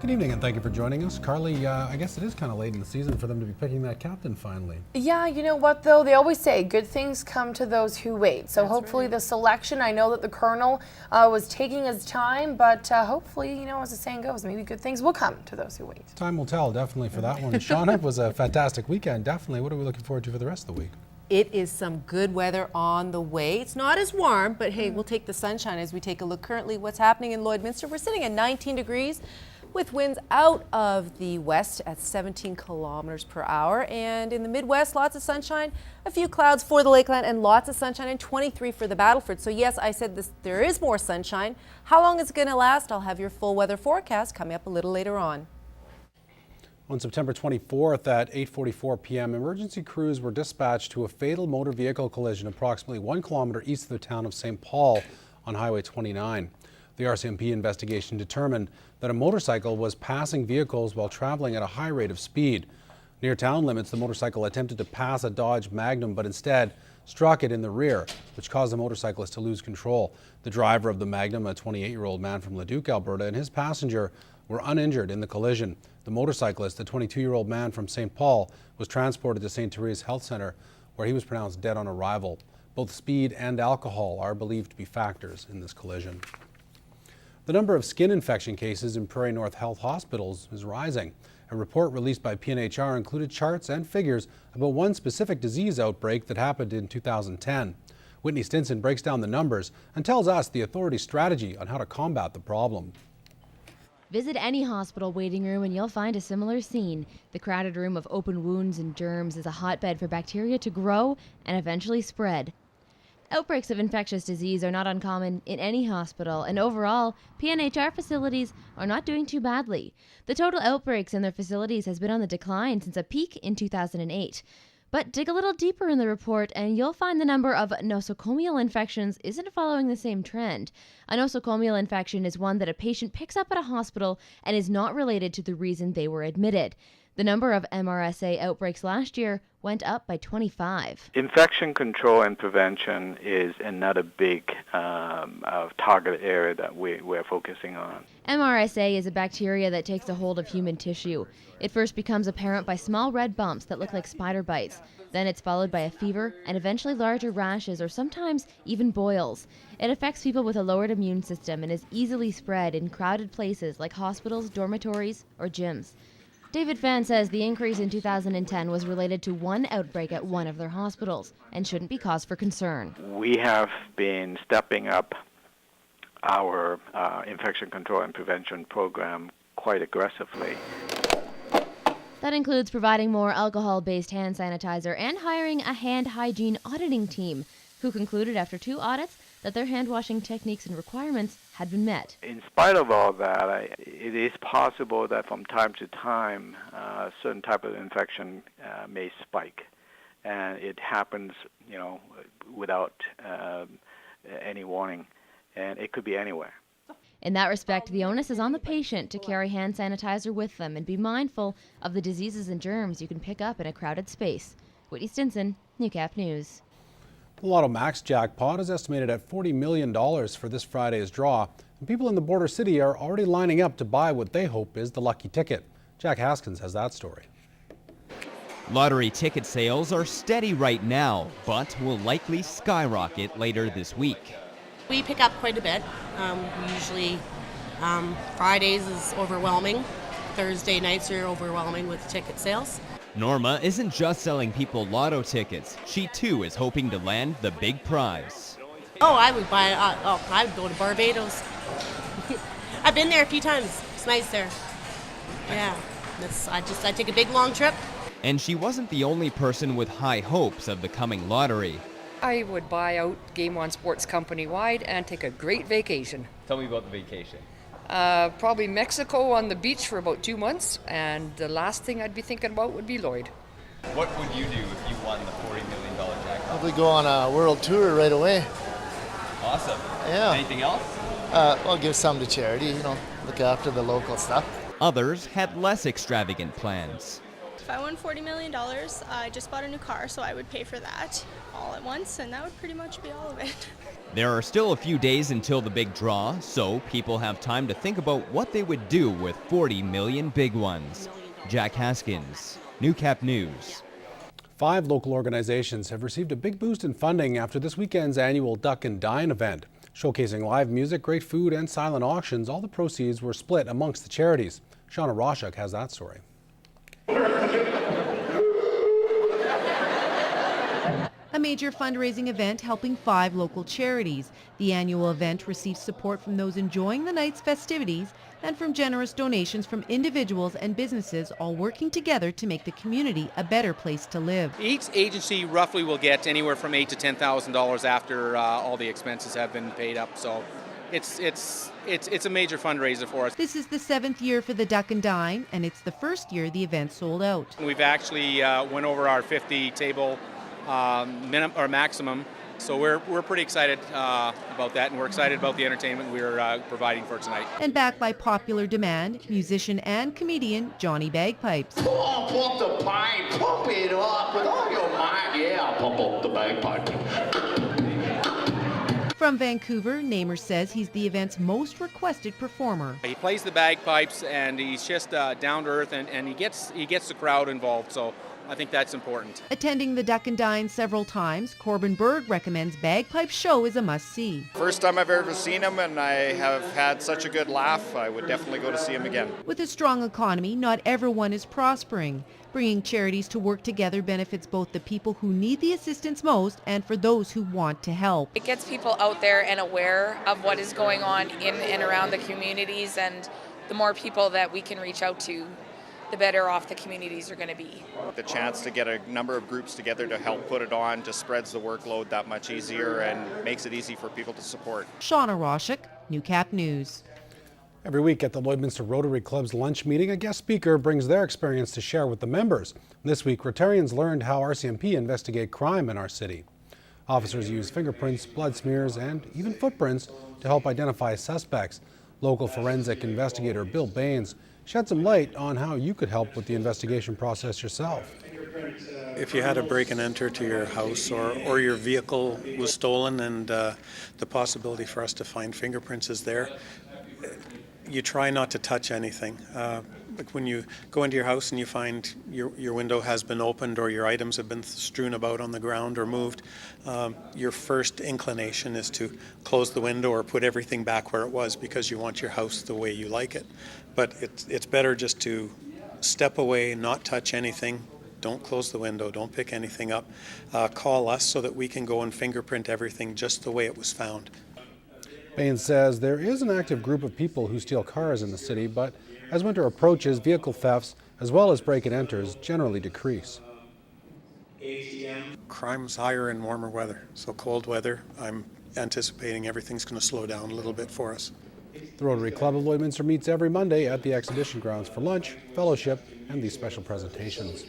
Good evening and thank you for joining us. Carly, I guess it is kind of late in the season for them to be picking that captain finally. Yeah, you know what though? They always say good things come to those who wait. So That's hopefully right. the selection, I know that the Colonel was taking his time, but hopefully, you know, as the saying goes, maybe good things will come to those who wait. Time will tell, definitely, for that one. Shauna, it was a fantastic weekend, definitely. What are we looking forward to for the rest of the week? It is some good weather on the way. It's not as warm, but hey, we'll take the sunshine as we take a look currently what's happening in Lloydminster. We're sitting at 19 degrees with winds out of the west at 17 kilometers per hour. And in the Midwest, lots of sunshine, a few clouds for the Lakeland, and lots of sunshine, and 23 for the Battleford. So yes, I said this, there is more sunshine. How long it's going to last? I'll have your full weather forecast coming up a little later on. On September 24th at 8:44 p.m., emergency crews were dispatched to a fatal motor vehicle collision approximately 1 kilometer east of the town of St. Paul on Highway 29. The RCMP investigation determined that a motorcycle was passing vehicles while traveling at a high rate of speed. Near town limits, the motorcycle attempted to pass a Dodge Magnum, but instead struck it in the rear, which caused the motorcyclist to lose control. The driver of the Magnum, a 28-year-old man from Leduc, Alberta, and his passenger were uninjured in the collision. The motorcyclist, the 22-year-old man from St. Paul, was transported to St. Therese Health Centre, where he was pronounced dead on arrival. Both speed and alcohol are believed to be factors in this collision. The number of skin infection cases in Prairie North Health hospitals is rising. A report released by PNHR included charts and figures about one specific disease outbreak that happened in 2010. Whitney Stinson breaks down the numbers and tells us the authority's strategy on how to combat the problem. Visit any hospital waiting room and you'll find a similar scene. The crowded room of open wounds and germs is a hotbed for bacteria to grow and eventually spread. Outbreaks of infectious disease are not uncommon in any hospital, and overall, PNHR facilities are not doing too badly. The total outbreaks in their facilities has been on the decline since a peak in 2008. But dig a little deeper in the report and you'll find the number of nosocomial infections isn't following the same trend. A nosocomial infection is one that a patient picks up at a hospital and is not related to the reason they were admitted. The number of MRSA outbreaks last year went up by 25. Infection control and prevention is another big target area that we're focusing on. MRSA is a bacteria that takes a hold of human tissue. It first becomes apparent by small red bumps that look like spider bites. Then it's followed by a fever and eventually larger rashes or sometimes even boils. It affects people with a lowered immune system and is easily spread in crowded places like hospitals, dormitories, or gyms. David Fan says the increase in 2010 was related to one outbreak at one of their hospitals and shouldn't be cause for concern. We have been stepping up our infection control and prevention program quite aggressively. That includes providing more alcohol-based hand sanitizer and hiring a hand hygiene auditing team, who concluded after 2 audits that their hand-washing techniques and requirements had been met. In spite of all that, it is possible that from time to time, a certain type of infection may spike, and it happens, you know, without any warning, and it could be anywhere. In that respect, the onus is on the patient to carry hand sanitizer with them and be mindful of the diseases and germs you can pick up in a crowded space. Whitney Stinson, Newcap News. The Lotto Max jackpot is estimated at $40 million for this Friday's draw, and people in the border city are already lining up to buy what they hope is the lucky ticket. Jack Haskins has that story. Lottery ticket sales are steady right now, but will likely skyrocket later this week. We pick up quite a bit. Usually Fridays is overwhelming. Thursday nights are overwhelming with ticket sales. Norma isn't just selling people Lotto tickets. She too is hoping to land the big prize. Oh, I would buy. I would go to Barbados. I've been there a few times. It's nice there. Yeah, I take a big long trip. And she wasn't the only person with high hopes of the coming lottery. I would buy out Game On Sports company-wide and take a great vacation. Tell me about the vacation. Probably Mexico on the beach for about 2 months, and the last thing I'd be thinking about would be Lloyd. What would you do if you won the $40 million jackpot? Probably go on a world tour right away. Awesome. Yeah. Anything else? I'll give some to charity, you know, look after the local stuff. Others had less extravagant plans. If I won $40 million, I just bought a new car, so I would pay for that all at once, and that would pretty much be all of it. There are still a few days until the big draw, so people have time to think about what they would do with 40 million big ones. Jack Haskins, Newcap News. 5 local organizations have received a big boost in funding after this weekend's annual Duck and Dine event. Showcasing live music, great food, and silent auctions, all the proceeds were split amongst the charities. Shauna Roshuk has that story. A major fundraising event helping 5 local charities. The annual event receives support from those enjoying the night's festivities and from generous donations from individuals and businesses, all working together to make the community a better place to live. Each agency roughly will get anywhere from $8,000 to $10,000 after all the expenses have been paid up. So it's a major fundraiser for us. This is the 7th year for the Duck and Dine, and it's the first year the event sold out. We've actually went over our 50 table maximum. So we're pretty excited about that, and we're excited about the entertainment we're providing for tonight. And backed by popular demand, musician and comedian Johnny Bagpipes. Come on, pump the pipe, pump it up with all your might. Yeah, pump up the bagpipe. From Vancouver, Namer says he's the event's most requested performer. He plays the bagpipes, and he's just down to earth, and he gets the crowd involved. So I think that's important. Attending the Duck and Dine several times, Corbin Berg recommends Bagpipe Show is a must-see. First time I've ever seen him, and I have had such a good laugh. I would definitely go to see him again. With a strong economy, not everyone is prospering. Bringing charities to work together benefits both the people who need the assistance most and for those who want to help. It gets people out there and aware of what is going on in and around the communities, and the more people that we can reach out to, the better off the communities are going to be. The chance to get a number of groups together to help put it on just spreads the workload that much easier and makes it easy for people to support. Shauna Roshuk, Newcap News. Every week at the Lloydminster Rotary Club's lunch meeting, a guest speaker brings their experience to share with the members. This week, Rotarians learned how RCMP investigate crime in our city. Officers use fingerprints, blood smears, and even footprints to help identify suspects. Local forensic investigator Bill Baines shed some light on how you could help with the investigation process yourself. If you had a break and enter to your house or your vehicle was stolen and the possibility for us to find fingerprints is there, you try not to touch anything. Like when you go into your house and you find your window has been opened or your items have been strewn about on the ground or moved, your first inclination is to close the window or put everything back where it was because you want your house the way you like it. But it's better just to step away, not touch anything. Don't close the window, don't pick anything up. Call us so that we can go and fingerprint everything just the way it was found. Baines says there is an active group of people who steal cars in the city, but as winter approaches, vehicle thefts as well as break-and-enters generally decrease. Crime's higher in warmer weather, so cold weather, I'm anticipating everything's going to slow down a little bit for us. The Rotary Club of Lloydminster meets every Monday at the exhibition grounds for lunch, fellowship, and these special presentations.